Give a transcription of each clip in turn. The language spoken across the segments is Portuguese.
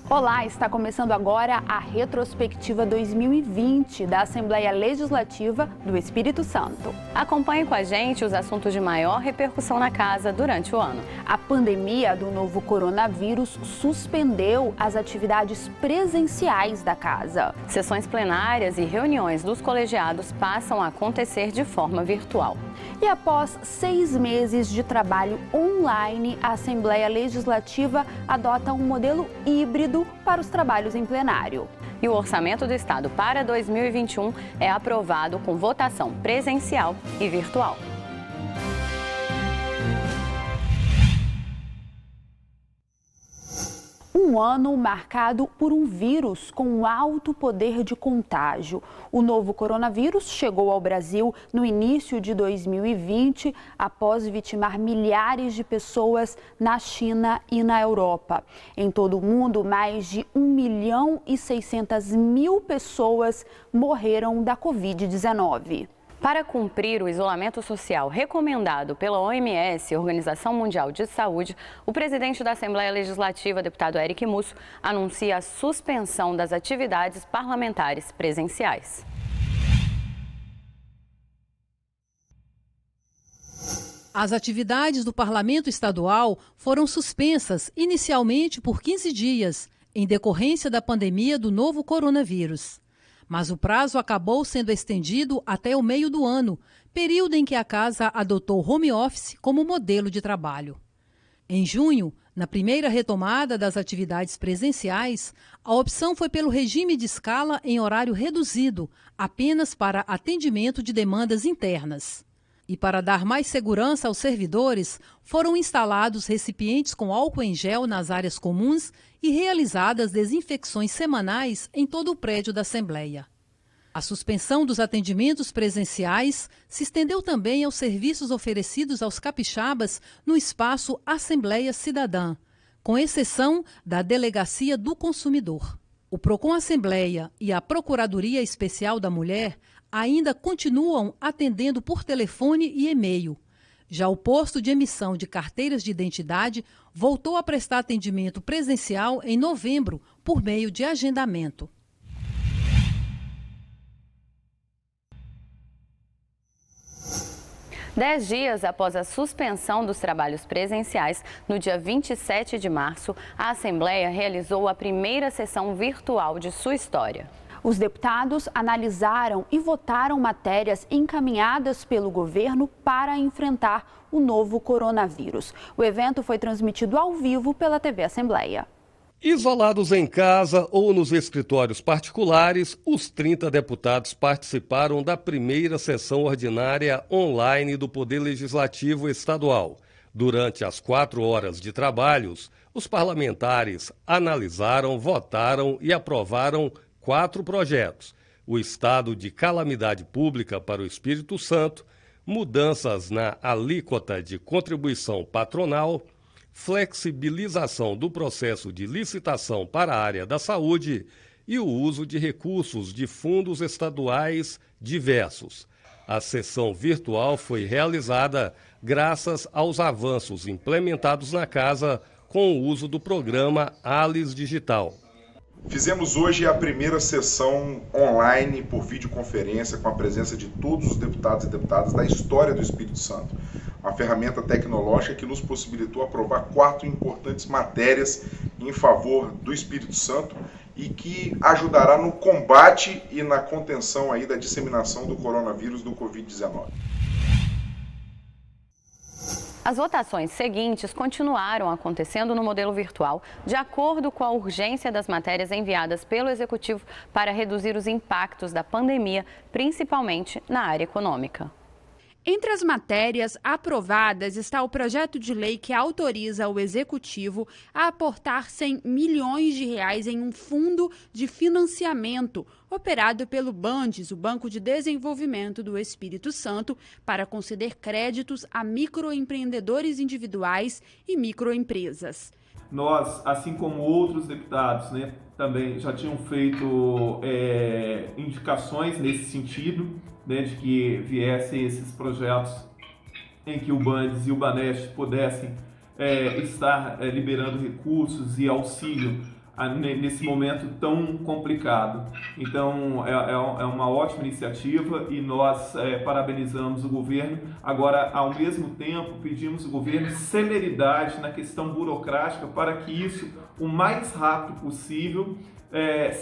Olá, está começando agora a retrospectiva 2020 da Assembleia Legislativa do Espírito Santo. Acompanhe com a gente os assuntos de maior repercussão na casa durante o ano. A pandemia do novo coronavírus suspendeu as atividades presenciais da casa. Sessões plenárias e reuniões dos colegiados passam a acontecer de forma virtual. E após 6 meses de trabalho online, a Assembleia Legislativa adota um modelo híbrido para os trabalhos em plenário. E o Orçamento do Estado para 2021 é aprovado com votação presencial e virtual. Um ano marcado por um vírus com alto poder de contágio. O novo coronavírus chegou ao Brasil no início de 2020, após vitimar milhares de pessoas na China e na Europa. Em todo o mundo, mais de 1.600.000 pessoas morreram da Covid-19. Para cumprir o isolamento social recomendado pela OMS, Organização Mundial de Saúde, o presidente da Assembleia Legislativa, deputado Eric Musso, anuncia a suspensão das atividades parlamentares presenciais. As atividades do Parlamento Estadual foram suspensas inicialmente por 15 dias, em decorrência da pandemia do novo coronavírus. Mas o prazo acabou sendo estendido até o meio do ano, período em que a Casa adotou home office como modelo de trabalho. Em junho, na primeira retomada das atividades presenciais, a opção foi pelo regime de escala em horário reduzido, apenas para atendimento de demandas internas. E para dar mais segurança aos servidores, foram instalados recipientes com álcool em gel nas áreas comuns e realizadas desinfecções semanais em todo o prédio da Assembleia. A suspensão dos atendimentos presenciais se estendeu também aos serviços oferecidos aos capixabas no espaço Assembleia Cidadã, com exceção da Delegacia do Consumidor. O Procon Assembleia e a Procuradoria Especial da Mulher ainda continuam atendendo por telefone e e-mail. Já o posto de emissão de carteiras de identidade voltou a prestar atendimento presencial em novembro por meio de agendamento. Dez dias após a suspensão dos trabalhos presenciais, no dia 27 de março, a Assembleia realizou a primeira sessão virtual de sua história. Os deputados analisaram e votaram matérias encaminhadas pelo governo para enfrentar o novo coronavírus. O evento foi transmitido ao vivo pela TV Assembleia. Isolados em casa ou nos escritórios particulares, os 30 deputados participaram da primeira sessão ordinária online do Poder Legislativo Estadual. Durante as 4 horas de trabalhos, os parlamentares analisaram, votaram e aprovaram 4 projetos: o estado de calamidade pública para o Espírito Santo, mudanças na alíquota de contribuição patronal, flexibilização do processo de licitação para a área da saúde e o uso de recursos de fundos estaduais diversos. A sessão virtual foi realizada graças aos avanços implementados na casa com o uso do programa ALIS Digital. Fizemos hoje a primeira sessão online por videoconferência com a presença de todos os deputados e deputadas da história do Espírito Santo. Uma ferramenta tecnológica que nos possibilitou aprovar 4 importantes matérias em favor do Espírito Santo e que ajudará no combate e na contenção aí da disseminação do coronavírus do Covid-19. As votações seguintes continuaram acontecendo no modelo virtual, de acordo com a urgência das matérias enviadas pelo Executivo para reduzir os impactos da pandemia, principalmente na área econômica. Entre as matérias aprovadas está o projeto de lei que autoriza o Executivo a aportar 100 milhões de reais em um fundo de financiamento operado pelo BANDES, o Banco de Desenvolvimento do Espírito Santo, para conceder créditos a microempreendedores individuais e microempresas. Nós, assim como outros deputados, também já tinham feito indicações nesse sentido, de que viessem esses projetos em que o BANDES e o BANEST pudessem estar liberando recursos e auxílio nesse momento tão complicado. Então, é uma ótima iniciativa e nós parabenizamos o governo. Agora, ao mesmo tempo, pedimos ao governo celeridade na questão burocrática para que isso, o mais rápido possível,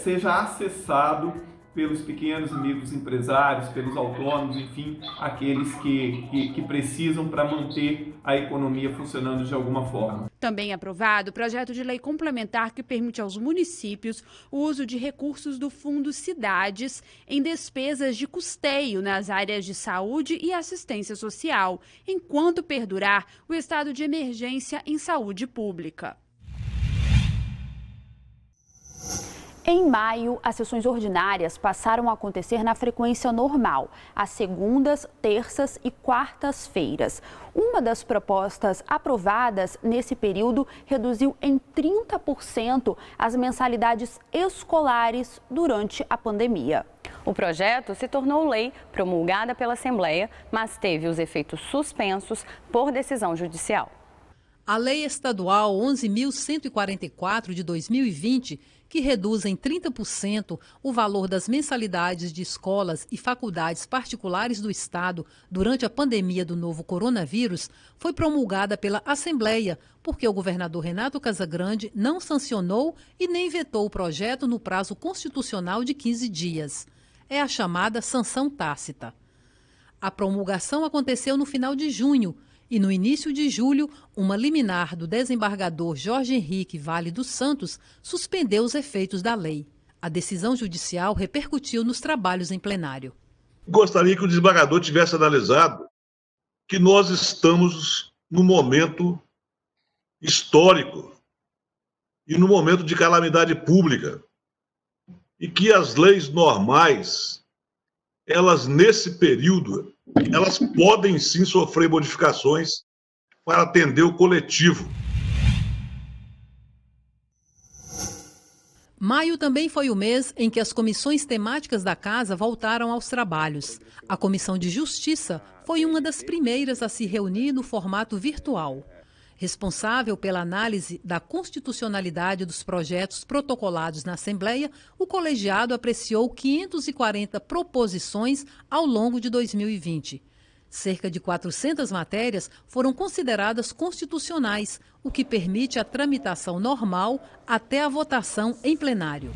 seja acessado pelos pequenos e médios empresários, pelos autônomos, enfim, aqueles que precisam para manter a economia funcionando de alguma forma. Também aprovado o projeto de lei complementar que permite aos municípios o uso de recursos do Fundo Cidades em despesas de custeio nas áreas de saúde e assistência social, enquanto perdurar o estado de emergência em saúde pública. Em maio, as sessões ordinárias passaram a acontecer na frequência normal, às segundas, terças e quartas-feiras. Uma das propostas aprovadas nesse período reduziu em 30% as mensalidades escolares durante a pandemia. O projeto se tornou lei promulgada pela Assembleia, mas teve os efeitos suspensos por decisão judicial. A Lei Estadual 11.144 de 2020, que reduz em 30% o valor das mensalidades de escolas e faculdades particulares do Estado durante a pandemia do novo coronavírus, foi promulgada pela Assembleia, porque o governador Renato Casagrande não sancionou e nem vetou o projeto no prazo constitucional de 15 dias. É a chamada sanção tácita. A promulgação aconteceu no final de junho, e no início de julho, uma liminar do desembargador Jorge Henrique Vale dos Santos suspendeu os efeitos da lei. A decisão judicial repercutiu nos trabalhos em plenário. Gostaria que o desembargador tivesse analisado que nós estamos num momento histórico e num momento de calamidade pública e que as leis normais, elas nesse período, elas podem sim sofrer modificações para atender o coletivo. Maio também foi o mês em que as comissões temáticas da Casa voltaram aos trabalhos. A Comissão de Justiça foi uma das primeiras a se reunir no formato virtual. Responsável pela análise da constitucionalidade dos projetos protocolados na Assembleia, o colegiado apreciou 540 proposições ao longo de 2020. Cerca de 400 matérias foram consideradas constitucionais, o que permite a tramitação normal até a votação em plenário.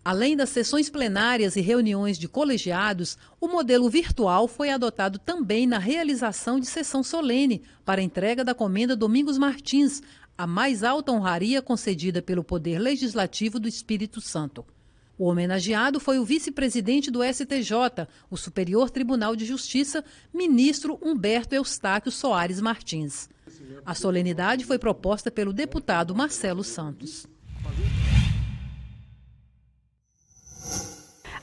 Além das sessões plenárias e reuniões de colegiados, o modelo virtual foi adotado também na realização de sessão solene para a entrega da Comenda Domingos Martins, a mais alta honraria concedida pelo Poder Legislativo do Espírito Santo. O homenageado foi o vice-presidente do STJ, o Superior Tribunal de Justiça, ministro Humberto Eustáquio Soares Martins. A solenidade foi proposta pelo deputado Marcelo Santos.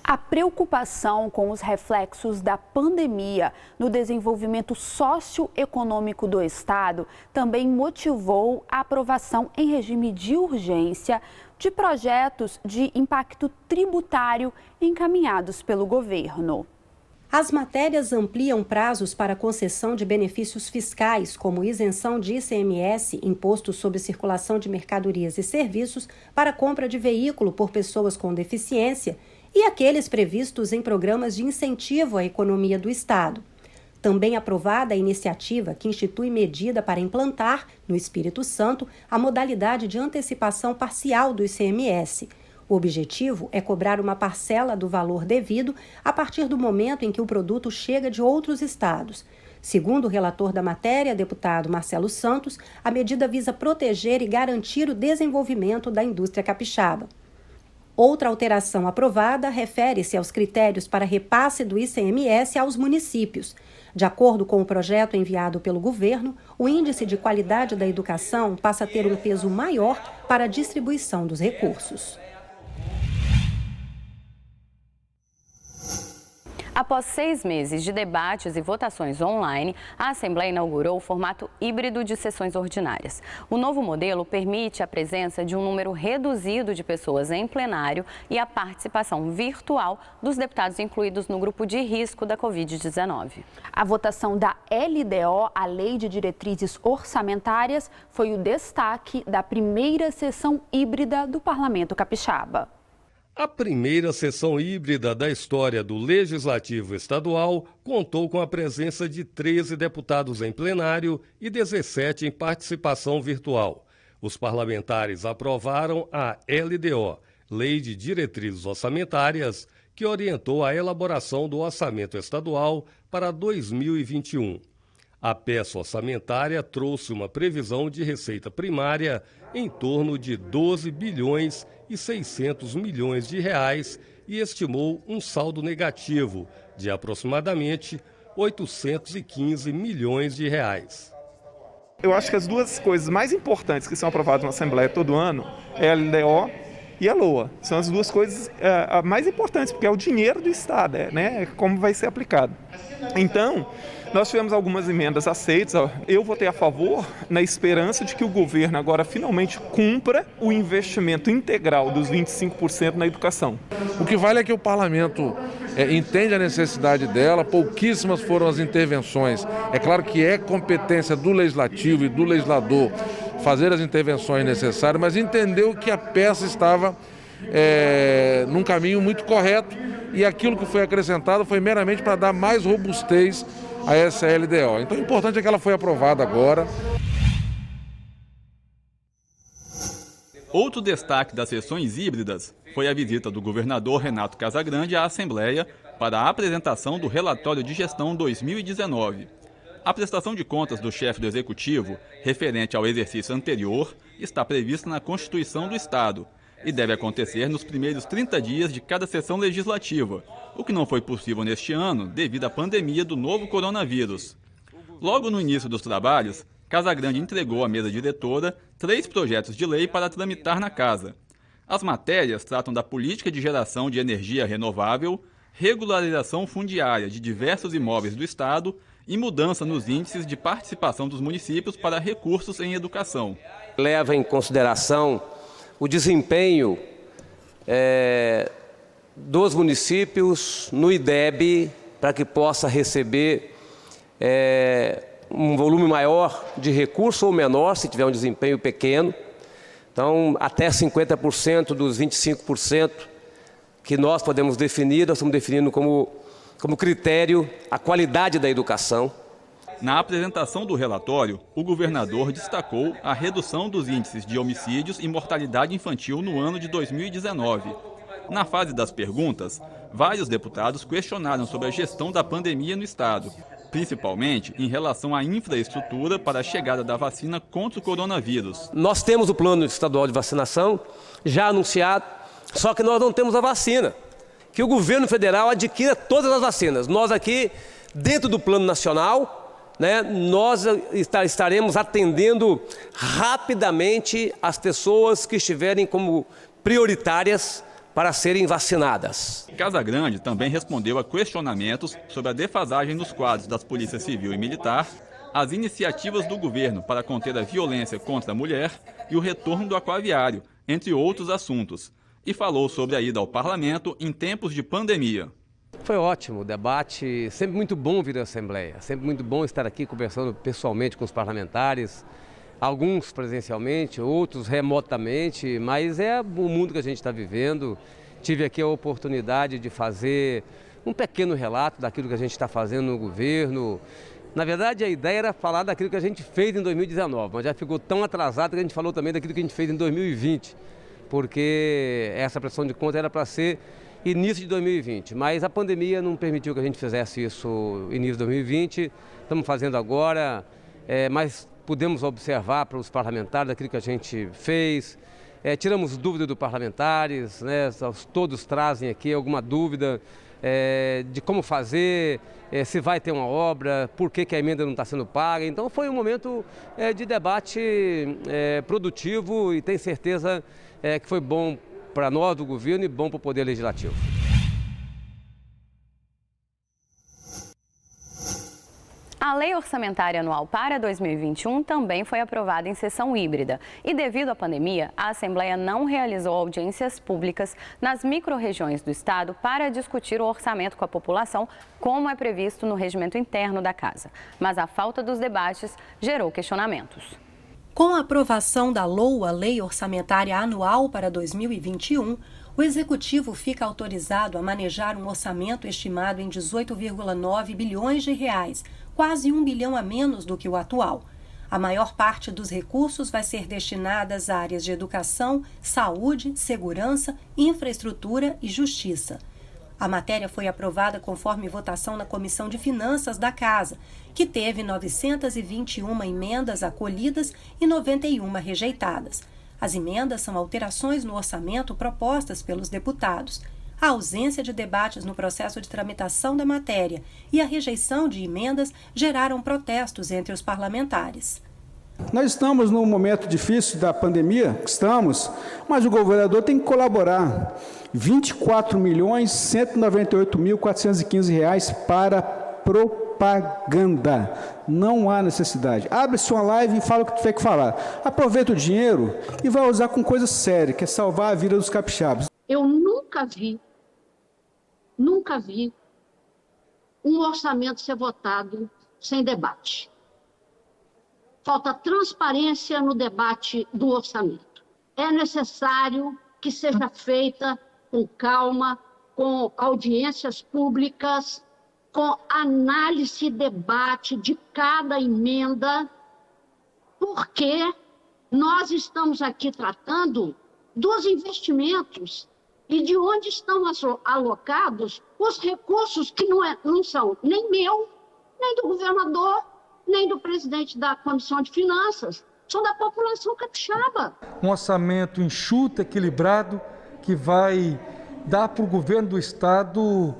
A preocupação com os reflexos da pandemia no desenvolvimento socioeconômico do Estado também motivou a aprovação em regime de urgência de projetos de impacto tributário encaminhados pelo governo. As matérias ampliam prazos para concessão de benefícios fiscais, como isenção de ICMS, Imposto sobre Circulação de Mercadorias e Serviços, para compra de veículo por pessoas com deficiência, e aqueles previstos em programas de incentivo à economia do Estado. Também aprovada a iniciativa que institui medida para implantar, no Espírito Santo, a modalidade de antecipação parcial do ICMS. O objetivo é cobrar uma parcela do valor devido a partir do momento em que o produto chega de outros estados. Segundo o relator da matéria, deputado Marcelo Santos, a medida visa proteger e garantir o desenvolvimento da indústria capixaba. Outra alteração aprovada refere-se aos critérios para repasse do ICMS aos municípios. De acordo com o projeto enviado pelo governo, o índice de qualidade da educação passa a ter um peso maior para a distribuição dos recursos. Após 6 meses de debates e votações online, a Assembleia inaugurou o formato híbrido de sessões ordinárias. O novo modelo permite a presença de um número reduzido de pessoas em plenário e a participação virtual dos deputados incluídos no grupo de risco da Covid-19. A votação da LDO, a Lei de Diretrizes Orçamentárias, foi o destaque da primeira sessão híbrida do Parlamento Capixaba. A primeira sessão híbrida da história do Legislativo Estadual contou com a presença de 13 deputados em plenário e 17 em participação virtual. Os parlamentares aprovaram a LDO, Lei de Diretrizes Orçamentárias, que orientou a elaboração do orçamento estadual para 2021. A peça orçamentária trouxe uma previsão de receita primária em torno de 12 bilhões e 600 milhões de reais e estimou um saldo negativo de aproximadamente 815 milhões de reais. Eu acho que as duas coisas mais importantes que são aprovadas na Assembleia todo ano é a LDO e a LOA. São as duas coisas mais importantes, porque é o dinheiro do Estado, né? Como vai ser aplicado. Então, nós tivemos algumas emendas aceitas. Eu votei a favor na esperança de que o governo agora finalmente cumpra o investimento integral dos 25% na educação. O que vale é que o parlamento entende a necessidade dela, pouquíssimas foram as intervenções. É claro que é competência do legislativo e do legislador fazer as intervenções necessárias, mas entendeu que a peça estava num caminho muito correto e aquilo que foi acrescentado foi meramente para dar mais robustez a essa LDO. Então o importante é que ela foi aprovada agora. Outro destaque das sessões híbridas foi a visita do governador Renato Casagrande à Assembleia para a apresentação do relatório de gestão 2019. A prestação de contas do chefe do Executivo, referente ao exercício anterior, está prevista na Constituição do Estado e deve acontecer nos primeiros 30 dias de cada sessão legislativa, o que não foi possível neste ano devido à pandemia do novo coronavírus. Logo no início dos trabalhos, Casagrande entregou à mesa diretora 3 projetos de lei para tramitar na casa. As matérias tratam da política de geração de energia renovável, regularização fundiária de diversos imóveis do Estado e mudança nos índices de participação dos municípios para recursos em educação. Leva em consideração o desempenho dos municípios no IDEB para que possa receber um volume maior de recurso ou menor, se tiver um desempenho pequeno. Então, até 50% dos 25% que nós podemos definir, nós estamos definindo como critério a qualidade da educação. Na apresentação do relatório, o governador destacou a redução dos índices de homicídios e mortalidade infantil no ano de 2019. Na fase das perguntas, vários deputados questionaram sobre a gestão da pandemia no Estado, principalmente em relação à infraestrutura para a chegada da vacina contra o coronavírus. Nós temos o plano estadual de vacinação já anunciado, só que nós não temos a vacina. Que o governo federal adquira todas as vacinas. Nós aqui, dentro do plano nacional, nós estaremos atendendo rapidamente as pessoas que estiverem como prioritárias para serem vacinadas. Casagrande também respondeu a questionamentos sobre a defasagem nos quadros das polícias civil e militar, as iniciativas do governo para conter a violência contra a mulher e o retorno do aquaviário, entre outros assuntos, e falou sobre a ida ao parlamento em tempos de pandemia. Foi ótimo o debate, sempre muito bom vir à Assembleia, sempre muito bom estar aqui conversando pessoalmente com os parlamentares, alguns presencialmente, outros remotamente, mas é o mundo que a gente está vivendo. Tive aqui a oportunidade de fazer um pequeno relato daquilo que a gente está fazendo no governo. Na verdade, a ideia era falar daquilo que a gente fez em 2019, mas já ficou tão atrasado que a gente falou também daquilo que a gente fez em 2020, porque essa prestação de contas era para ser início de 2020, mas a pandemia não permitiu que a gente fizesse isso início de 2020, estamos fazendo agora, mas pudemos observar para os parlamentares aquilo que a gente fez, tiramos dúvidas dos parlamentares, todos trazem aqui alguma dúvida de como fazer, se vai ter uma obra, por que a emenda não está sendo paga. Então foi um momento de debate produtivo e tenho certeza que foi bom para nós do governo e bom para o Poder Legislativo. lei orçamentária anual para 2021 também foi aprovada em sessão híbrida. E devido à pandemia, a Assembleia não realizou audiências públicas nas micro-regiões do estado para discutir o orçamento com a população, como é previsto no regimento interno da Casa. Mas a falta dos debates gerou questionamentos. Com a aprovação da LOA, Lei Orçamentária Anual para 2021, o Executivo fica autorizado a manejar um orçamento estimado em 18,9 bilhões de reais, quase 1 bilhão a menos do que o atual. A maior parte dos recursos vai ser destinada às áreas de educação, saúde, segurança, infraestrutura e justiça. A matéria foi aprovada conforme votação na Comissão de Finanças da Casa, que teve 921 emendas acolhidas e 91 rejeitadas. As emendas são alterações no orçamento propostas pelos deputados. A ausência de debates no processo de tramitação da matéria e a rejeição de emendas geraram protestos entre os parlamentares. Nós estamos num momento difícil da pandemia, mas o governador tem que colaborar. R$ 24.198.415 para propaganda. Não há necessidade. Abre-se uma live e fala o que tu tem que falar. Aproveita o dinheiro e vai usar com coisa séria, que é salvar a vida dos capixabas. Eu nunca vi um orçamento ser votado sem debate. Falta transparência no debate do orçamento. É necessário que seja feita com calma, com audiências públicas, com análise e debate de cada emenda, porque nós estamos aqui tratando dos investimentos e de onde estão alocados os recursos que não são nem meu, nem do governador, nem do presidente da Comissão de Finanças, são da população capixaba. Um orçamento enxuto, equilibrado, que vai dar para o governo do estado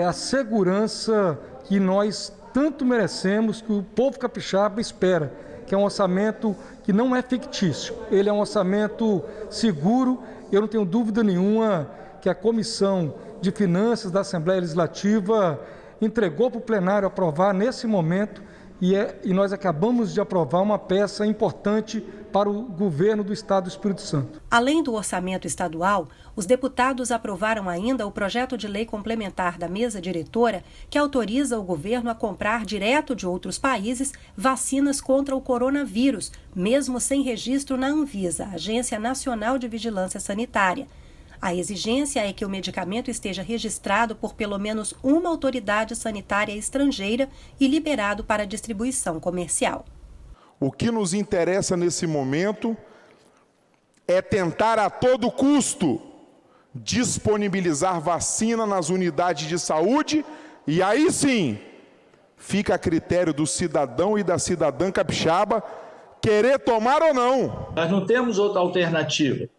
a segurança que nós tanto merecemos, que o povo capixaba espera, que é um orçamento que não é fictício, ele é um orçamento seguro. Eu não tenho dúvida nenhuma que a Comissão de Finanças da Assembleia Legislativa entregou para o plenário aprovar nesse momento e nós acabamos de aprovar uma peça importante para o governo do Estado do Espírito Santo. Além do orçamento estadual, os deputados aprovaram ainda o projeto de lei complementar da mesa diretora que autoriza o governo a comprar direto de outros países vacinas contra o coronavírus, mesmo sem registro na Anvisa, Agência Nacional de Vigilância Sanitária. A exigência é que o medicamento esteja registrado por pelo menos uma autoridade sanitária estrangeira e liberado para distribuição comercial. O que nos interessa nesse momento é tentar a todo custo disponibilizar vacina nas unidades de saúde e aí sim fica a critério do cidadão e da cidadã capixaba querer tomar ou não. Nós não temos outra alternativa.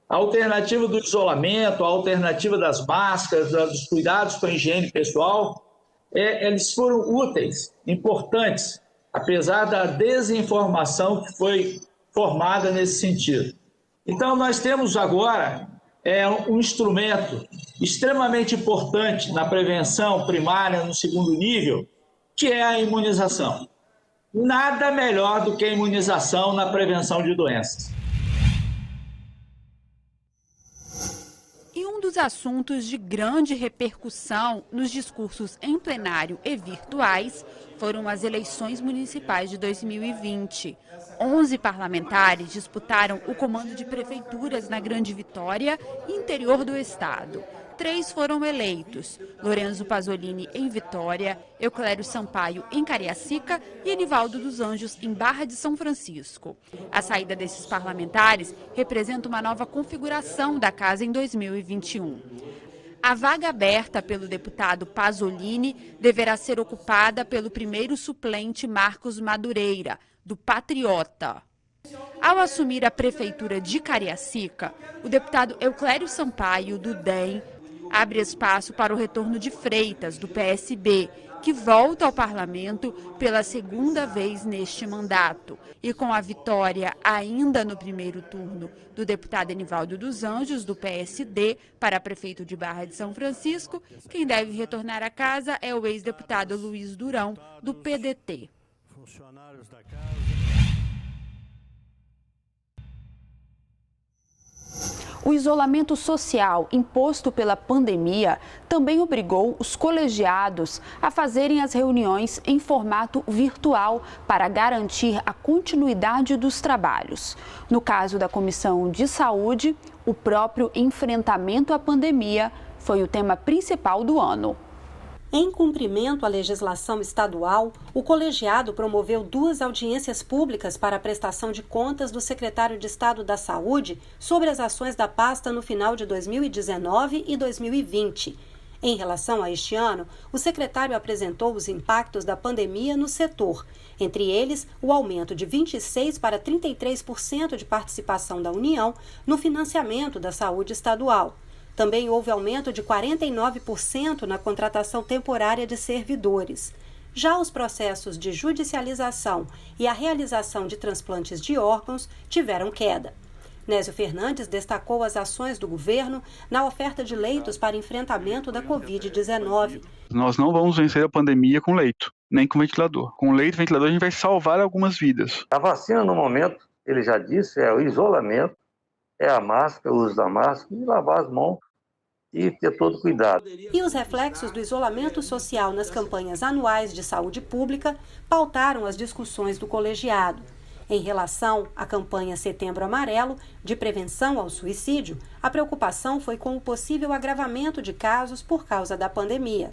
A alternativa do isolamento, a alternativa das máscaras, dos cuidados com a higiene pessoal, eles foram úteis, importantes, apesar da desinformação que foi formada nesse sentido. Então, nós temos agora um instrumento extremamente importante na prevenção primária, no segundo nível, que é a imunização. Nada melhor do que a imunização na prevenção de doenças. E um dos assuntos de grande repercussão nos discursos em plenário e virtuais foram as eleições municipais de 2020. 11 parlamentares disputaram o comando de prefeituras na Grande Vitória e interior do estado. 3 foram eleitos: Lorenzo Pasolini em Vitória, Euclério Sampaio em Cariacica e Enivaldo dos Anjos em Barra de São Francisco. A saída desses parlamentares representa uma nova configuração da casa em 2021. A vaga aberta pelo deputado Pasolini deverá ser ocupada pelo primeiro suplente Marcos Madureira, do Patriota. Ao assumir a prefeitura de Cariacica, o deputado Euclério Sampaio, do DEM, abre espaço para o retorno de Freitas, do PSB, que volta ao parlamento pela segunda vez neste mandato. E com a vitória ainda no primeiro turno do deputado Enivaldo dos Anjos, do PSD, para prefeito de Barra de São Francisco, quem deve retornar à casa é o ex-deputado Luiz Durão, do PDT. O isolamento social imposto pela pandemia também obrigou os colegiados a fazerem as reuniões em formato virtual para garantir a continuidade dos trabalhos. No caso da Comissão de Saúde, o próprio enfrentamento à pandemia foi o tema principal do ano. Em cumprimento à legislação estadual, o colegiado promoveu 2 audiências públicas para a prestação de contas do secretário de Estado da Saúde sobre as ações da pasta no final de 2019 e 2020. Em relação a este ano, o secretário apresentou os impactos da pandemia no setor, entre eles o aumento de 26% para 33% de participação da União no financiamento da saúde estadual. Também houve aumento de 49% na contratação temporária de servidores. Já os processos de judicialização e a realização de transplantes de órgãos tiveram queda. Nésio Fernandes destacou as ações do governo na oferta de leitos para enfrentamento da Covid-19. Nós não vamos vencer a pandemia com leito, nem com ventilador. Com leito e ventilador a gente vai salvar algumas vidas. A vacina, no momento, ele já disse, é o isolamento, é a máscara, o uso da máscara e lavar as mãos e ter todo cuidado. E os reflexos do isolamento social nas campanhas anuais de saúde pública pautaram as discussões do colegiado. Em relação à campanha Setembro Amarelo, de prevenção ao suicídio, a preocupação foi com o possível agravamento de casos por causa da pandemia.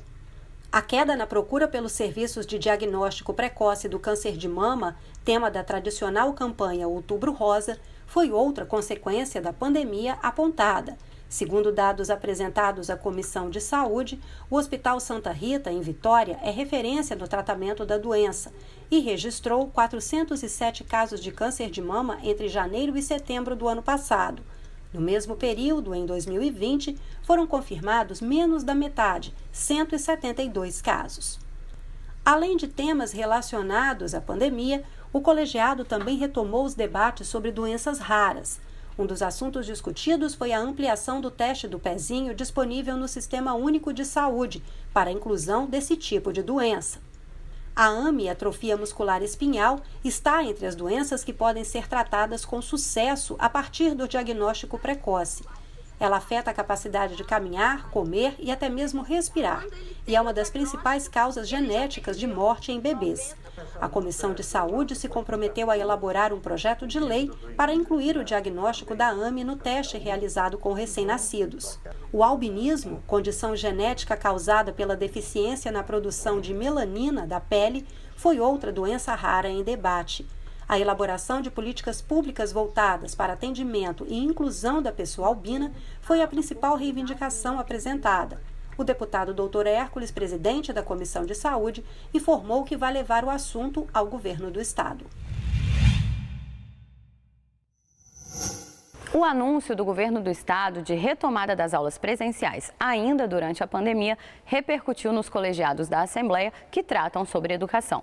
A queda na procura pelos serviços de diagnóstico precoce do câncer de mama, tema da tradicional campanha Outubro Rosa, foi outra consequência da pandemia apontada. Segundo dados apresentados à Comissão de Saúde, o Hospital Santa Rita, em Vitória, é referência no tratamento da doença e registrou 407 casos de câncer de mama entre janeiro e setembro do ano passado. No mesmo período, em 2020, foram confirmados menos da metade, 172 casos. Além de temas relacionados à pandemia, o colegiado também retomou os debates sobre doenças raras. Um dos assuntos discutidos foi a ampliação do teste do pezinho disponível no Sistema Único de Saúde para a inclusão desse tipo de doença. A AME, atrofia muscular espinhal, está entre as doenças que podem ser tratadas com sucesso a partir do diagnóstico precoce. Ela afeta a capacidade de caminhar, comer e até mesmo respirar, e é uma das principais causas genéticas de morte em bebês. A Comissão de Saúde se comprometeu a elaborar um projeto de lei para incluir o diagnóstico da AME no teste realizado com recém-nascidos. O albinismo, condição genética causada pela deficiência na produção de melanina da pele, foi outra doença rara em debate. A elaboração de políticas públicas voltadas para atendimento e inclusão da pessoa albina foi a principal reivindicação apresentada. O deputado Dr. Hércules, presidente da Comissão de Saúde, informou que vai levar o assunto ao governo do estado. O anúncio do governo do estado de retomada das aulas presenciais ainda durante a pandemia repercutiu nos colegiados da Assembleia que tratam sobre educação.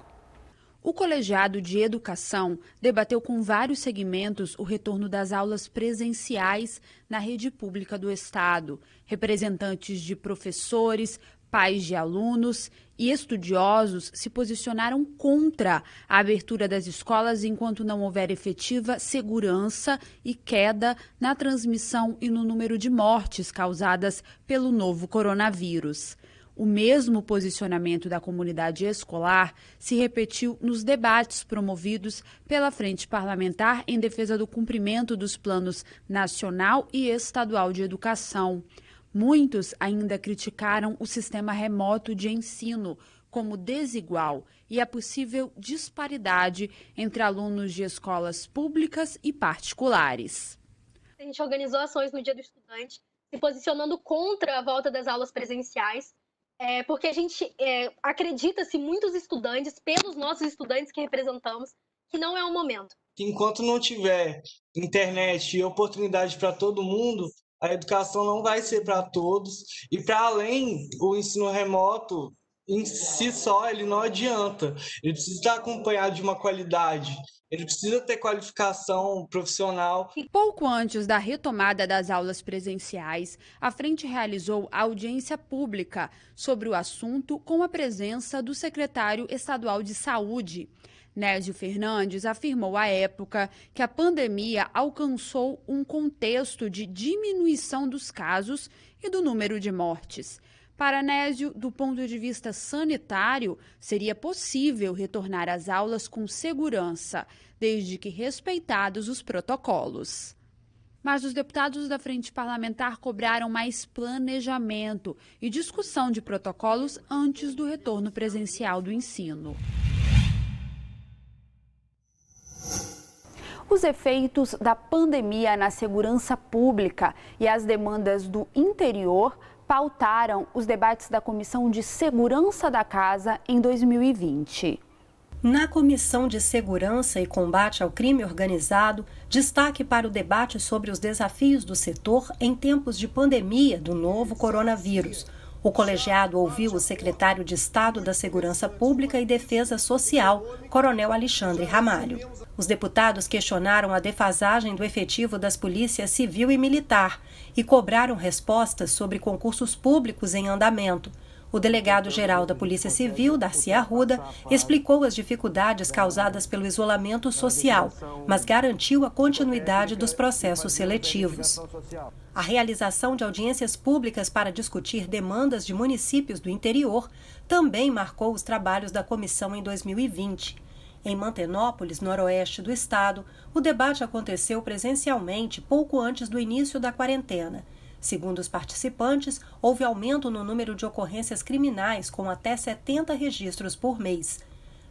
O colegiado de educação debateu com vários segmentos o retorno das aulas presenciais na rede pública do estado. Representantes de professores, pais de alunos e estudiosos se posicionaram contra a abertura das escolas enquanto não houver efetiva segurança e queda na transmissão e no número de mortes causadas pelo novo coronavírus. O mesmo posicionamento da comunidade escolar se repetiu nos debates promovidos pela Frente Parlamentar em defesa do cumprimento dos planos nacional e estadual de educação. Muitos ainda criticaram o sistema remoto de ensino como desigual e a possível disparidade entre alunos de escolas públicas e particulares. A gente organizou ações no Dia do Estudante, se posicionando contra a volta das aulas presenciais, porque a gente acredita-se muitos estudantes, pelos nossos estudantes que representamos, que não é o momento. Enquanto não tiver internet e oportunidade para todo mundo, a educação não vai ser para todos. E para além, o ensino remoto em si só ele não adianta. Ele precisa estar acompanhado de uma qualidade. Ele precisa ter qualificação profissional. Pouco antes da retomada das aulas presenciais, a frente realizou audiência pública sobre o assunto com a presença do secretário estadual de Saúde. Nésio Fernandes afirmou à época que a pandemia alcançou um contexto de diminuição dos casos e do número de mortes. Para Nésio, do ponto de vista sanitário, seria possível retornar às aulas com segurança, desde que respeitados os protocolos. Mas os deputados da Frente Parlamentar cobraram mais planejamento e discussão de protocolos antes do retorno presencial do ensino. Os efeitos da pandemia na segurança pública e as demandas do interior pautaram os debates da Comissão de Segurança da Casa em 2020. Na Comissão de Segurança e Combate ao Crime Organizado, destaque para o debate sobre os desafios do setor em tempos de pandemia do novo coronavírus. O colegiado ouviu o secretário de Estado da Segurança Pública e Defesa Social, Coronel Alexandre Ramalho. Os deputados questionaram a defasagem do efetivo das polícias civil e militar e cobraram respostas sobre concursos públicos em andamento. O delegado-geral da Polícia Civil, Darcy Arruda, explicou as dificuldades causadas pelo isolamento social, mas garantiu a continuidade dos processos seletivos. A realização de audiências públicas para discutir demandas de municípios do interior também marcou os trabalhos da comissão em 2020. Em Mantenópolis, noroeste do estado, o debate aconteceu presencialmente pouco antes do início da quarentena. Segundo os participantes, houve aumento no número de ocorrências criminais, com até 70 registros por mês.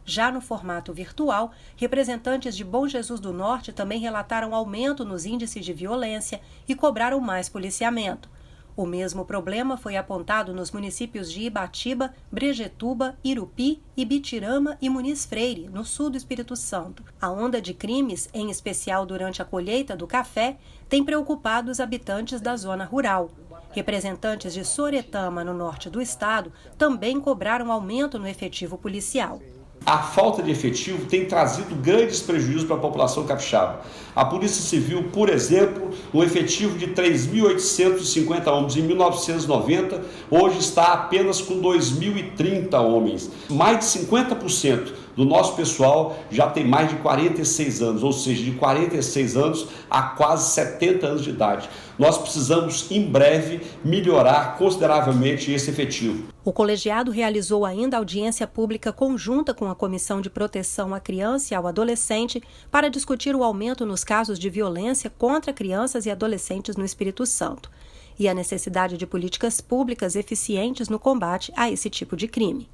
Já no formato virtual, representantes de Bom Jesus do Norte também relataram aumento nos índices de violência e cobraram mais policiamento. O mesmo problema foi apontado nos municípios de Ibatiba, Brejetuba, Irupi, Ibitirama e Muniz Freire, no sul do Espírito Santo. A onda de crimes, em especial durante a colheita do café, tem preocupado os habitantes da zona rural. Representantes de Soretama, no norte do estado, também cobraram aumento no efetivo policial. A falta de efetivo tem trazido grandes prejuízos para a população capixaba. A Polícia Civil, por exemplo, um efetivo de 3.850 homens em 1990, hoje está apenas com 2.030 homens. Mais de 50% do nosso pessoal já tem mais de 46 anos, ou seja, de 46 anos a quase 70 anos de idade. Nós precisamos, em breve, melhorar consideravelmente esse efetivo. O colegiado realizou ainda audiência pública conjunta com a Comissão de Proteção à Criança e ao Adolescente para discutir o aumento nos casos de violência contra crianças e adolescentes no Espírito Santo e a necessidade de políticas públicas eficientes no combate a esse tipo de crime.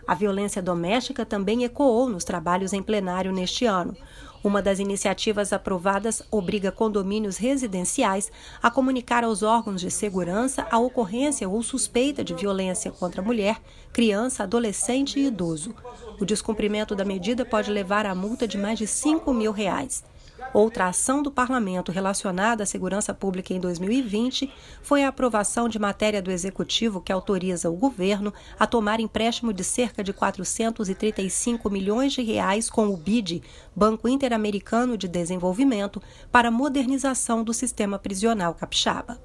A violência doméstica também ecoou nos trabalhos em plenário neste ano. Uma das iniciativas aprovadas obriga condomínios residenciais a comunicar aos órgãos de segurança a ocorrência ou suspeita de violência contra mulher, criança, adolescente e idoso. O descumprimento da medida pode levar a multa de mais de R$5.000. Outra ação do Parlamento relacionada à segurança pública em 2020 foi a aprovação de matéria do Executivo que autoriza o governo a tomar empréstimo de cerca de R$435 milhões com o BID, Banco Interamericano de Desenvolvimento, para a modernização do sistema prisional capixaba.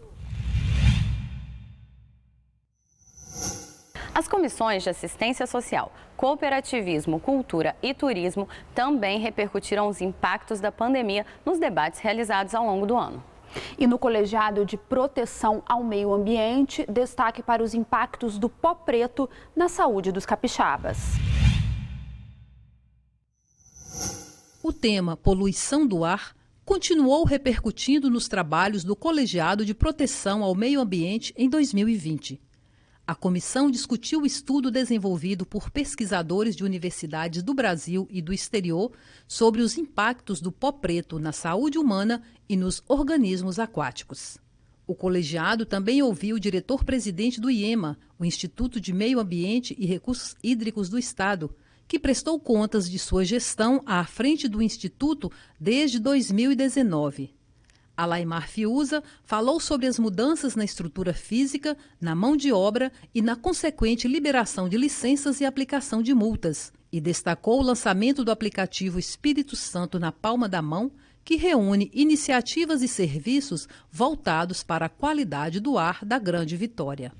As comissões de assistência social, cooperativismo, cultura e turismo também repercutiram os impactos da pandemia nos debates realizados ao longo do ano. E no colegiado de proteção ao meio ambiente, destaque para os impactos do pó preto na saúde dos capixabas. O tema poluição do ar continuou repercutindo nos trabalhos do colegiado de proteção ao meio ambiente em 2020. A comissão discutiu o estudo desenvolvido por pesquisadores de universidades do Brasil e do exterior sobre os impactos do pó preto na saúde humana e nos organismos aquáticos. O colegiado também ouviu o diretor-presidente do IEMA, o Instituto de Meio Ambiente e Recursos Hídricos do Estado, que prestou contas de sua gestão à frente do Instituto desde 2019. Alaimar Fiuza falou sobre as mudanças na estrutura física, na mão de obra e na consequente liberação de licenças e aplicação de multas. E destacou o lançamento do aplicativo Espírito Santo na palma da mão, que reúne iniciativas e serviços voltados para a qualidade do ar da Grande Vitória.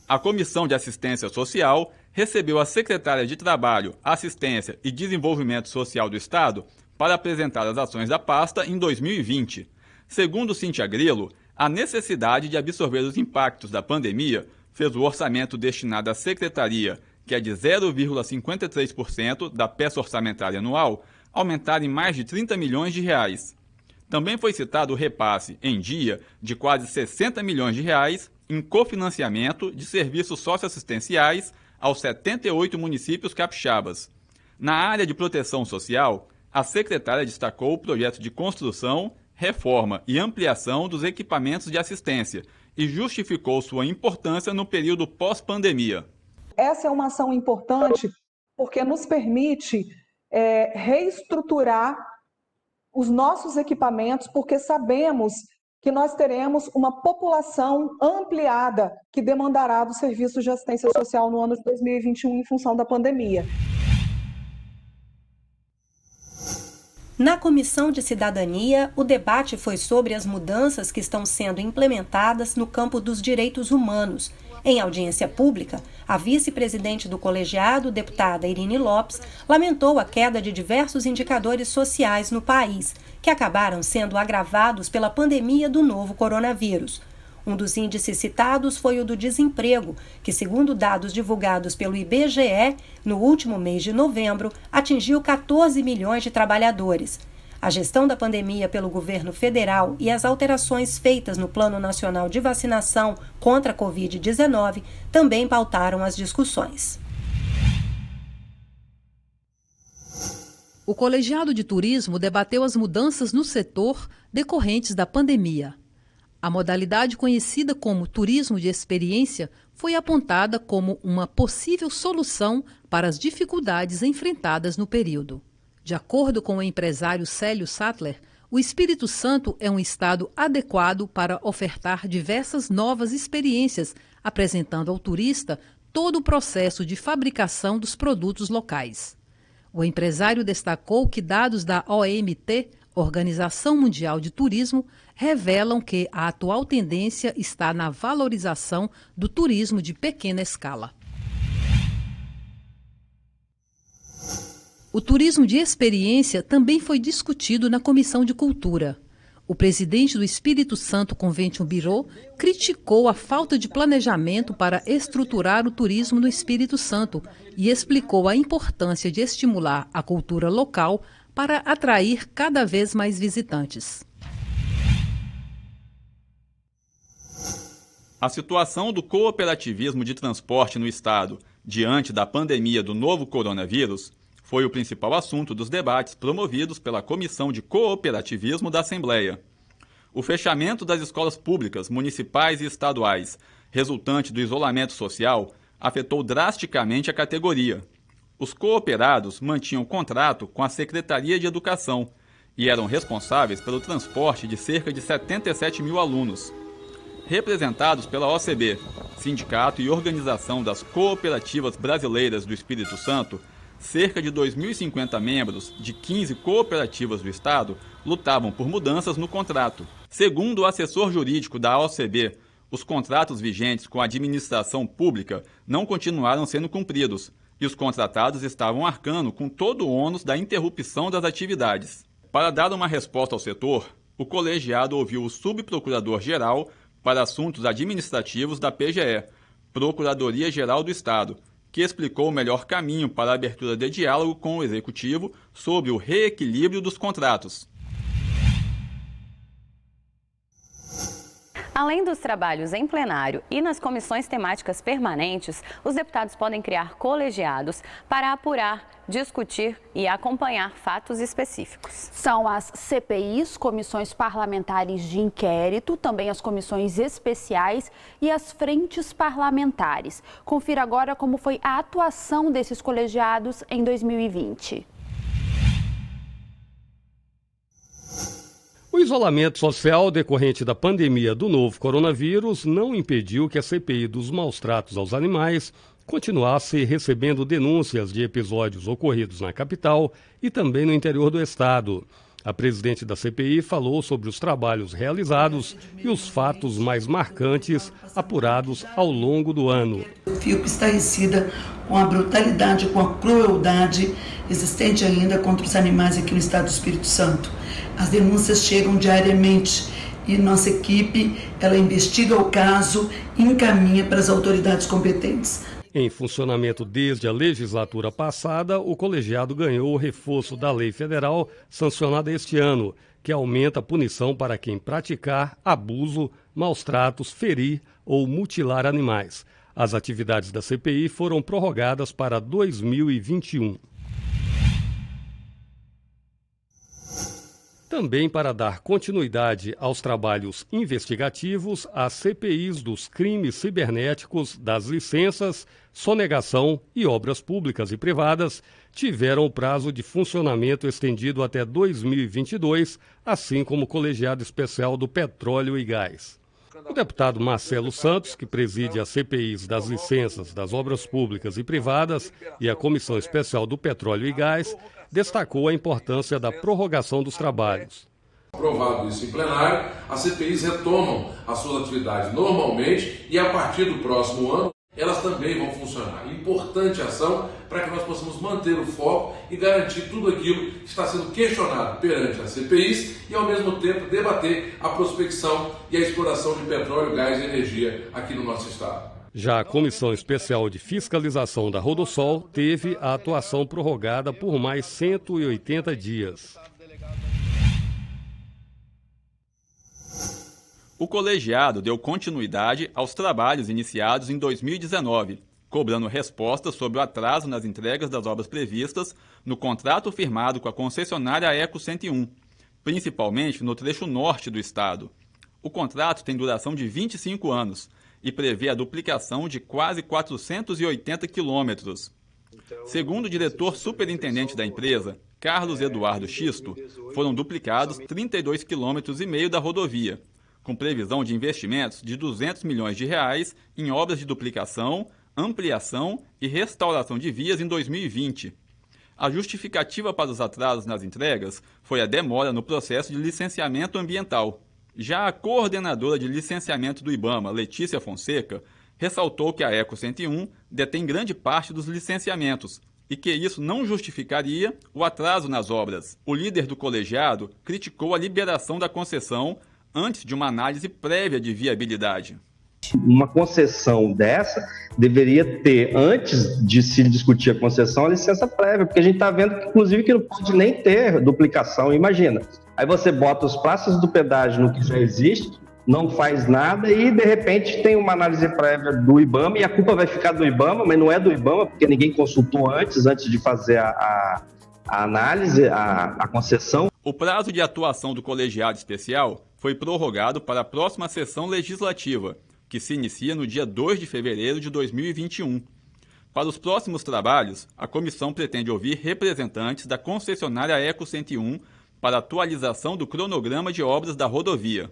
A Comissão de Assistência Social recebeu a secretária de Trabalho, Assistência e Desenvolvimento Social do Estado para apresentar as ações da pasta em 2020. Segundo Cíntia Grilo, a necessidade de absorver os impactos da pandemia fez o orçamento destinado à secretaria, que é de 0,53% da peça orçamentária anual, aumentar em mais de 30 milhões de reais. Também foi citado o repasse, em dia, de quase 60 milhões de reais em cofinanciamento de serviços socioassistenciais aos 78 municípios capixabas. Na área de proteção social, a secretária destacou o projeto de construção, reforma e ampliação dos equipamentos de assistência e justificou sua importância no período pós-pandemia. Essa é uma ação importante porque nos permite reestruturar os nossos equipamentos, porque sabemos que nós teremos uma população ampliada que demandará dos serviços de assistência social no ano de 2021 em função da pandemia. Na Comissão de Cidadania, o debate foi sobre as mudanças que estão sendo implementadas no campo dos direitos humanos. Em audiência pública, a vice-presidente do colegiado, deputada Irine Lopes, lamentou a queda de diversos indicadores sociais no país, que acabaram sendo agravados pela pandemia do novo coronavírus. Um dos índices citados foi o do desemprego, que, segundo dados divulgados pelo IBGE, no último mês de novembro, atingiu 14 milhões de trabalhadores. A gestão da pandemia pelo governo federal e as alterações feitas no Plano Nacional de Vacinação contra a Covid-19 também pautaram as discussões. O Colegiado de Turismo debateu as mudanças no setor decorrentes da pandemia. A modalidade conhecida como turismo de experiência foi apontada como uma possível solução para as dificuldades enfrentadas no período. De acordo com o empresário Célio Sattler, o Espírito Santo é um estado adequado para ofertar diversas novas experiências, apresentando ao turista todo o processo de fabricação dos produtos locais. O empresário destacou que dados da OMT, Organização Mundial de Turismo, revelam que a atual tendência está na valorização do turismo de pequena escala. O turismo de experiência também foi discutido na Comissão de Cultura. O presidente do Espírito Santo Convention Bureau criticou a falta de planejamento para estruturar o turismo no Espírito Santo e explicou a importância de estimular a cultura local para atrair cada vez mais visitantes. A situação do cooperativismo de transporte no estado diante da pandemia do novo coronavírus foi o principal assunto dos debates promovidos pela Comissão de Cooperativismo da Assembleia. O fechamento das escolas públicas, municipais e estaduais, resultante do isolamento social, afetou drasticamente a categoria. Os cooperados mantinham contrato com a Secretaria de Educação e eram responsáveis pelo transporte de cerca de 77 mil alunos. Representados pela OCB, Sindicato e Organização das Cooperativas Brasileiras do Espírito Santo, cerca de 2.050 membros de 15 cooperativas do estado lutavam por mudanças no contrato. Segundo o assessor jurídico da OCB, os contratos vigentes com a administração pública não continuaram sendo cumpridos e os contratados estavam arcando com todo o ônus da interrupção das atividades. Para dar uma resposta ao setor, o colegiado ouviu o subprocurador-geral para assuntos administrativos da PGE, Procuradoria-Geral do Estado, que explicou o melhor caminho para a abertura de diálogo com o Executivo sobre o reequilíbrio dos contratos. Além dos trabalhos em plenário e nas comissões temáticas permanentes, os deputados podem criar colegiados para apurar, discutir e acompanhar fatos específicos. São as CPIs, comissões parlamentares de inquérito, também as comissões especiais e as frentes parlamentares. Confira agora como foi a atuação desses colegiados em 2020. isolamento social decorrente da pandemia do novo coronavírus não impediu que a CPI dos maus-tratos aos animais continuasse recebendo denúncias de episódios ocorridos na capital e também no interior do estado. A presidente da CPI falou sobre os trabalhos realizados e os fatos mais marcantes apurados ao longo do ano. Eu fico estarrecida com a brutalidade, com a crueldade existente ainda contra os animais aqui no estado do Espírito Santo. As denúncias chegam diariamente e nossa equipe, ela investiga o caso e encaminha para as autoridades competentes. Em funcionamento desde a legislatura passada, o colegiado ganhou o reforço da lei federal sancionada este ano, que aumenta a punição para quem praticar abuso, maus-tratos, ferir ou mutilar animais. As atividades da CPI foram prorrogadas para 2021. Também para dar continuidade aos trabalhos investigativos, as CPIs dos crimes cibernéticos, das licenças, sonegação e obras públicas e privadas tiveram o prazo de funcionamento estendido até 2022, assim como o colegiado especial do petróleo e gás. O deputado Marcelo Santos, que preside as CPIs das licenças, das obras públicas e privadas e a Comissão Especial do Petróleo e Gás, destacou a importância da prorrogação dos trabalhos. Aprovado isso em plenário, as CPIs retomam as suas atividades normalmente e a partir do próximo ano elas também vão funcionar. Importante ação para que nós possamos manter o foco e garantir tudo aquilo que está sendo questionado perante as CPIs e ao mesmo tempo debater a prospecção e a exploração de petróleo, gás e energia aqui no nosso estado. Já a Comissão Especial de Fiscalização da Rodosol teve a atuação prorrogada por mais 180 dias. O colegiado deu continuidade aos trabalhos iniciados em 2019, cobrando respostas sobre o atraso nas entregas das obras previstas no contrato firmado com a concessionária Eco 101, principalmente no trecho norte do estado. O contrato tem duração de 25 anos e prevê a duplicação de quase 480 quilômetros. Segundo o diretor superintendente da empresa, Carlos Eduardo Xisto, foram duplicados 32,5 km da rodovia, com previsão de investimentos de R$ 200 milhões em obras de duplicação, ampliação e restauração de vias em 2020. A justificativa para os atrasos nas entregas foi a demora no processo de licenciamento ambiental. Já a coordenadora de licenciamento do IBAMA, Letícia Fonseca, ressaltou que a Eco 101 detém grande parte dos licenciamentos e que isso não justificaria o atraso nas obras. O líder do colegiado criticou a liberação da concessão antes de uma análise prévia de viabilidade. Uma concessão dessa deveria ter, antes de se discutir a concessão, a licença prévia, porque a gente está vendo, inclusive, que não pode nem ter duplicação, imagina. Aí você bota os praças do pedágio no que já existe, não faz nada e, de repente, tem uma análise prévia do IBAMA e a culpa vai ficar do IBAMA, mas não é do IBAMA, porque ninguém consultou antes de fazer a análise, a concessão. O prazo de atuação do colegiado especial foi prorrogado para a próxima sessão legislativa, que se inicia no dia 2 de fevereiro de 2021. Para os próximos trabalhos, a comissão pretende ouvir representantes da concessionária Eco 101 para atualização do cronograma de obras da rodovia.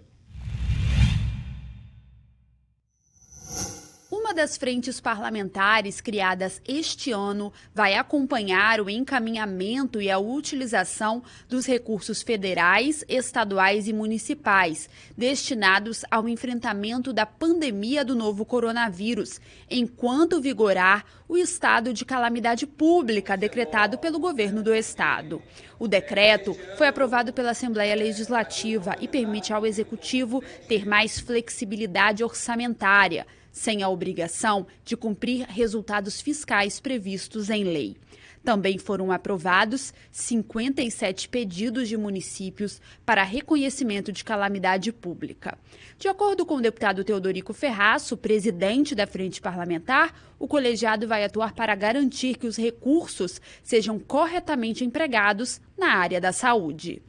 Uma das frentes parlamentares criadas este ano vai acompanhar o encaminhamento e a utilização dos recursos federais, estaduais e municipais destinados ao enfrentamento da pandemia do novo coronavírus, enquanto vigorar o estado de calamidade pública decretado pelo governo do estado. O decreto foi aprovado pela Assembleia Legislativa e permite ao Executivo ter mais flexibilidade orçamentária, sem a obrigação de cumprir resultados fiscais previstos em lei. Também foram aprovados 57 pedidos de municípios para reconhecimento de calamidade pública. De acordo com o deputado Teodorico Ferraço, presidente da Frente Parlamentar, o colegiado vai atuar para garantir que os recursos sejam corretamente empregados na área da saúde.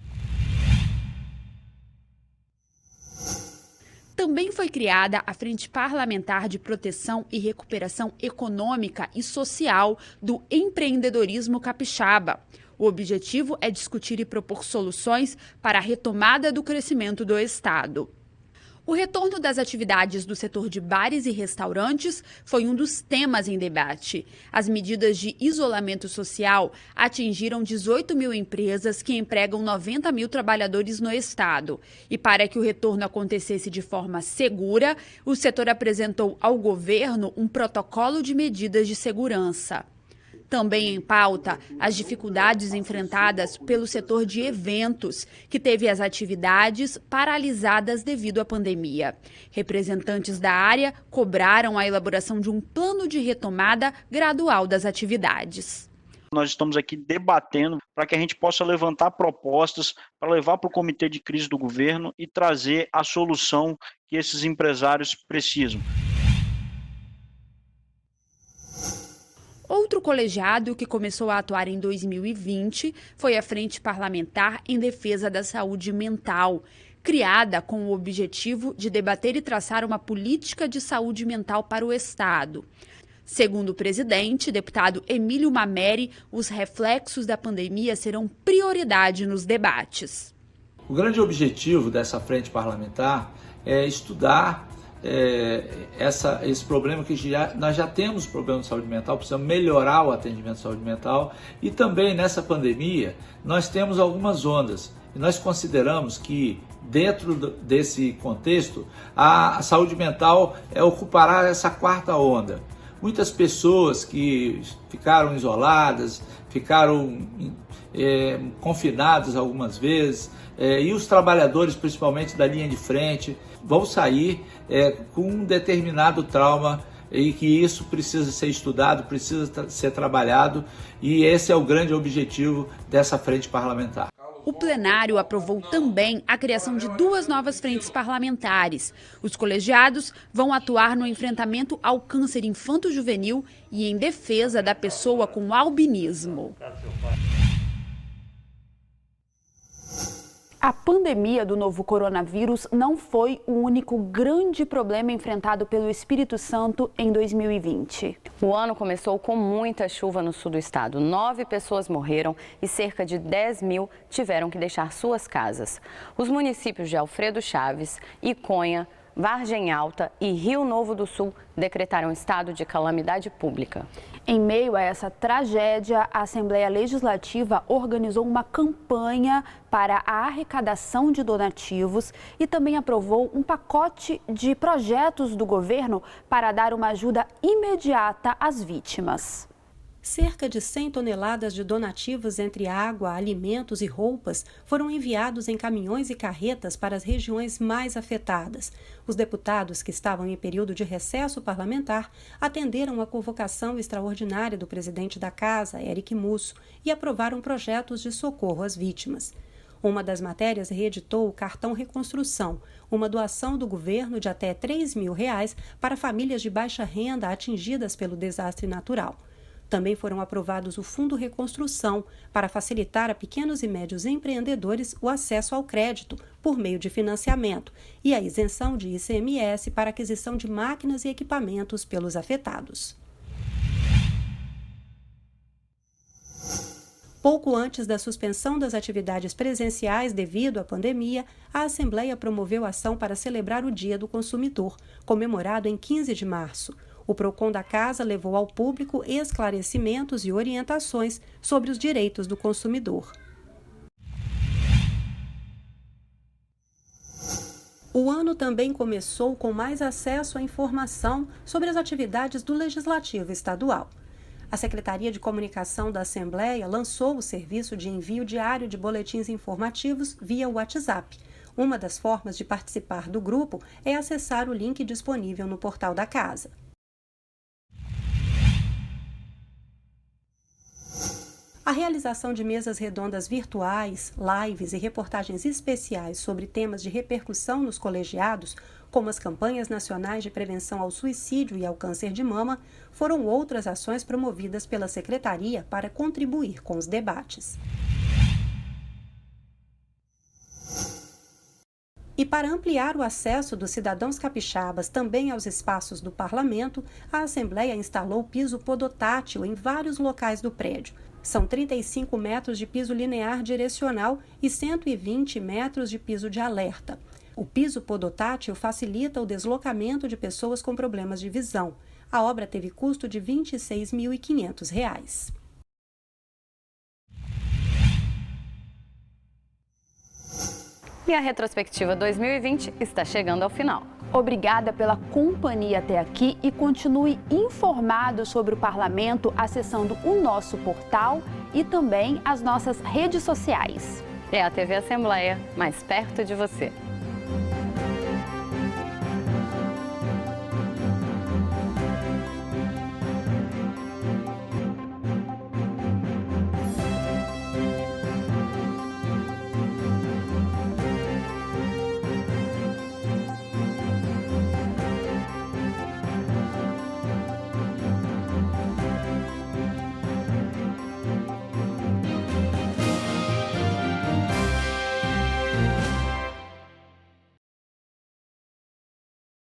Também foi criada a Frente Parlamentar de Proteção e Recuperação Econômica e Social do Empreendedorismo Capixaba. O objetivo é discutir e propor soluções para a retomada do crescimento do Estado. O retorno das atividades do setor de bares e restaurantes foi um dos temas em debate. As medidas de isolamento social atingiram 18 mil empresas que empregam 90 mil trabalhadores no estado. E para que o retorno acontecesse de forma segura, o setor apresentou ao governo um protocolo de medidas de segurança. Também em pauta, as dificuldades enfrentadas pelo setor de eventos, que teve as atividades paralisadas devido à pandemia. Representantes da área cobraram a elaboração de um plano de retomada gradual das atividades. Nós estamos aqui debatendo para que a gente possa levantar propostas para levar para o comitê de crise do governo e trazer a solução que esses empresários precisam. Outro colegiado que começou a atuar em 2020 foi a Frente Parlamentar em Defesa da Saúde Mental, criada com o objetivo de debater e traçar uma política de saúde mental para o Estado. Segundo o presidente, deputado Emílio Mameri, os reflexos da pandemia serão prioridade nos debates. O grande objetivo dessa frente parlamentar é estudar esse problema que nós já temos problema de saúde mental, precisamos melhorar o atendimento de saúde mental e também nessa pandemia nós temos algumas ondas e nós consideramos que dentro desse contexto a saúde mental ocupará essa quarta onda. Muitas pessoas que ficaram isoladas, ficaram confinadas algumas vezes e os trabalhadores principalmente da linha de frente vão sair com um determinado trauma e que isso precisa ser estudado, precisa ser trabalhado e esse é o grande objetivo dessa frente parlamentar. O plenário aprovou também a criação de 2 novas frentes parlamentares. Os colegiados vão atuar no enfrentamento ao câncer infanto-juvenil e em defesa da pessoa com albinismo. A pandemia do novo coronavírus não foi o único grande problema enfrentado pelo Espírito Santo em 2020. O ano começou com muita chuva no sul do estado. 9 pessoas morreram e cerca de 10 mil tiveram que deixar suas casas. Os municípios de Alfredo Chaves, Iconha, Vargem Alta e Rio Novo do Sul decretaram estado de calamidade pública. Em meio a essa tragédia, a Assembleia Legislativa organizou uma campanha para a arrecadação de donativos e também aprovou um pacote de projetos do governo para dar uma ajuda imediata às vítimas. Cerca de 100 toneladas de donativos entre água, alimentos e roupas foram enviados em caminhões e carretas para as regiões mais afetadas. Os deputados, que estavam em período de recesso parlamentar, atenderam a convocação extraordinária do presidente da Casa, Eric Musso, e aprovaram projetos de socorro às vítimas. Uma das matérias reeditou o Cartão Reconstrução, uma doação do governo de até R$ 3.000 para famílias de baixa renda atingidas pelo desastre natural. Também foram aprovados o Fundo Reconstrução, para facilitar a pequenos e médios empreendedores o acesso ao crédito por meio de financiamento e a isenção de ICMS para aquisição de máquinas e equipamentos pelos afetados. Pouco antes da suspensão das atividades presenciais devido à pandemia, a Assembleia promoveu ação para celebrar o Dia do Consumidor, comemorado em 15 de março. O PROCON da Casa levou ao público esclarecimentos e orientações sobre os direitos do consumidor. O ano também começou com mais acesso à informação sobre as atividades do Legislativo Estadual. A Secretaria de Comunicação da Assembleia lançou o serviço de envio diário de boletins informativos via WhatsApp. Uma das formas de participar do grupo é acessar o link disponível no portal da Casa. A realização de mesas redondas virtuais, lives e reportagens especiais sobre temas de repercussão nos colegiados, como as campanhas nacionais de prevenção ao suicídio e ao câncer de mama, foram outras ações promovidas pela Secretaria para contribuir com os debates. E para ampliar o acesso dos cidadãos capixabas também aos espaços do parlamento, a Assembleia instalou piso podotátil em vários locais do prédio. São 35 metros de piso linear direcional e 120 metros de piso de alerta. O piso podotátil facilita o deslocamento de pessoas com problemas de visão. A obra teve custo de R$ 26.500. E a retrospectiva 2020 está chegando ao final. Obrigada pela companhia até aqui e continue informado sobre o parlamento acessando o nosso portal e também as nossas redes sociais. É a TV Assembleia, mais perto de você.